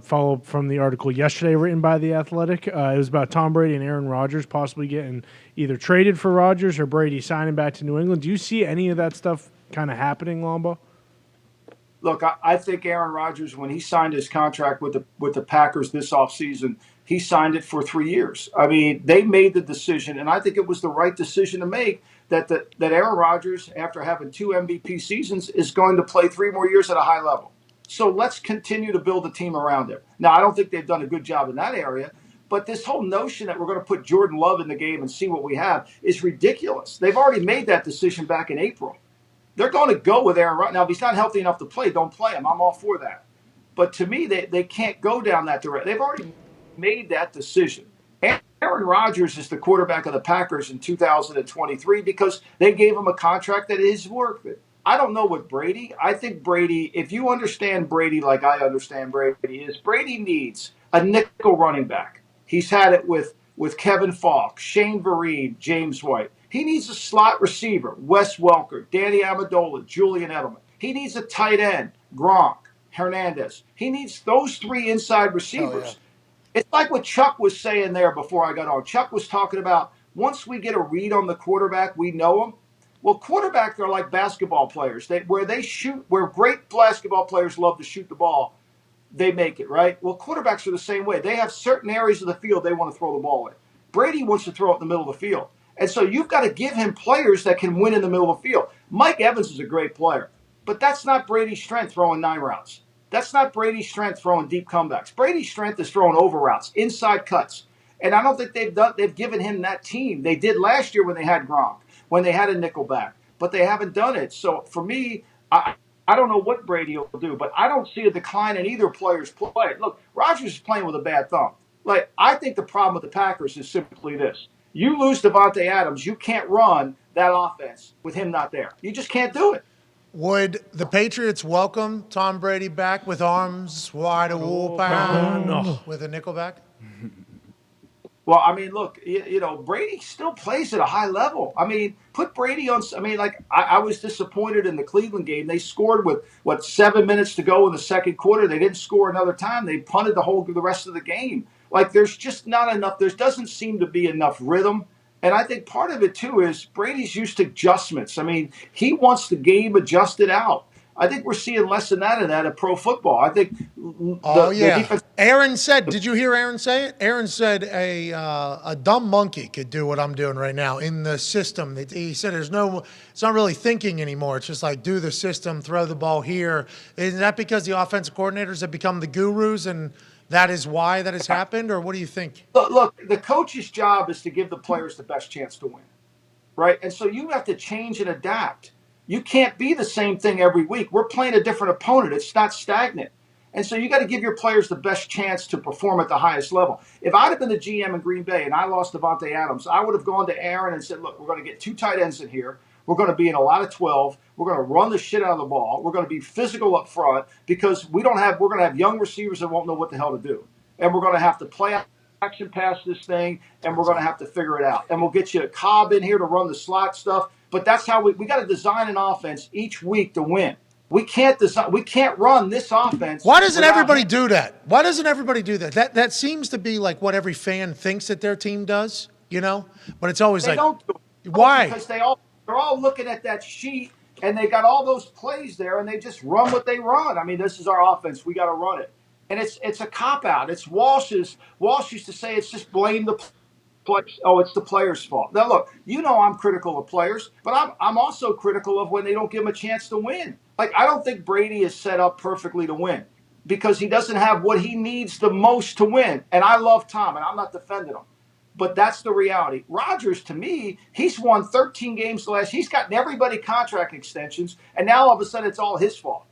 follow-up from the article yesterday written by The Athletic. It was about Tom Brady and Aaron Rodgers possibly getting either traded for Rodgers or Brady signing back to New England. Do you see any of that stuff kind of happening, Lombo? Look, I think Aaron Rodgers, when he signed his contract with the Packers this offseason, he signed it for 3 years. I mean, they made the decision, and I think it was the right decision to make, that Aaron Rodgers, after having 2 MVP seasons, is going to play 3 more years at a high level. So let's continue to build a team around him. Now, I don't think they've done a good job in that area, but this whole notion that we're going to put Jordan Love in the game and see what we have is ridiculous. They've already made that decision back in April. They're going to go with Aaron Rodgers. Now, if he's not healthy enough to play, don't play him. I'm all for that. But to me, they can't go down that direction. They've already made that decision. Aaron Rodgers is the quarterback of the Packers in 2023 because they gave him a contract that is worth it. I don't know what Brady. I think Brady, if you understand Brady like I understand Brady, is Brady needs a nickel running back. He's had it with Kevin Falk, Shane Vereen, James White. He needs a slot receiver, Wes Welker, Danny Amendola, Julian Edelman. He needs a tight end, Gronk, Hernandez. He needs those 3 inside receivers. It's like what Chuck was saying there before I got on. Chuck was talking about once we get a read on the quarterback, we know him. Well, quarterbacks are like basketball players. Where great basketball players love to shoot the ball, they make it, right? Well, quarterbacks are the same way. They have certain areas of the field they want to throw the ball in. Brady wants to throw it in the middle of the field. And so you've got to give him players that can win in the middle of the field. Mike Evans is a great player, but that's not Brady's strength throwing 9 routes. That's not Brady's strength throwing deep comebacks. Brady's strength is throwing over routes, inside cuts. And I don't think they've given him that team. They did last year when they had Gronk, when they had a nickel back, but they haven't done it. So for me, I don't know what Brady will do, but I don't see a decline in either player's play. Look, Rodgers is playing with a bad thumb. Like, I think the problem with the Packers is simply this. You lose Devontae Adams, you can't run that offense with him not there. You just can't do it. Would the Patriots welcome Tom Brady back with arms wide open with a nickelback? Well, I mean, look, Brady still plays at a high level. I mean, put Brady on. I mean, I was disappointed in the Cleveland game. They scored with 7 minutes to go in the second quarter. They didn't score another time. They punted the rest of the game. Like, there's just not enough. There doesn't seem to be enough rhythm. And I think part of it, too, is Brady's used to adjustments. I mean, he wants the game adjusted out. I think we're seeing less than that in pro football. I think the defense. Aaron said, did you hear Aaron say it? Aaron said a dumb monkey could do what I'm doing right now in the system. He said it's not really thinking anymore. It's just like do the system, throw the ball here. Is that because the offensive coordinators have become the gurus and that is why that has happened? Or what do you think? Look, the coach's job is to give the players the best chance to win, right? And so you have to change and adapt. You can't be the same thing every week. We're playing a different opponent. It's not stagnant. And so you got to give your players the best chance to perform at the highest level. If I'd have been the GM in Green Bay and I lost Devontae Adams, I would have gone to Aaron and said, look, we're going to get 2 tight ends in here. We're going to be in a lot of 12. We're going to run the shit out of the ball. We're going to be physical up front because we're going to have young receivers that won't know what the hell to do. And we're going to have to play action pass this thing, and we're going to have to figure it out. And we'll get you a Cobb in here to run the slot stuff. But that's how we got to design an offense each week to win. We can't run this offense. Why doesn't everybody do that? Why doesn't everybody do that? That seems to be like what every fan thinks that their team does, But it's always they don't do it. Why? Because they're all looking at that sheet and they got all those plays there and they just run what they run. I mean, this is our offense. We got to run it. And it's a cop-out. It's Walsh's. Walsh used to say it's just blame the players. Oh, it's the players' fault. Now, look, I'm critical of players, but I'm also critical of when they don't give them a chance to win. Like, I don't think Brady is set up perfectly to win because he doesn't have what he needs the most to win. And I love Tom, and I'm not defending him. But that's the reality. Rodgers, to me, he's won 13 games last. He's gotten everybody contract extensions, and now all of a sudden it's all his fault.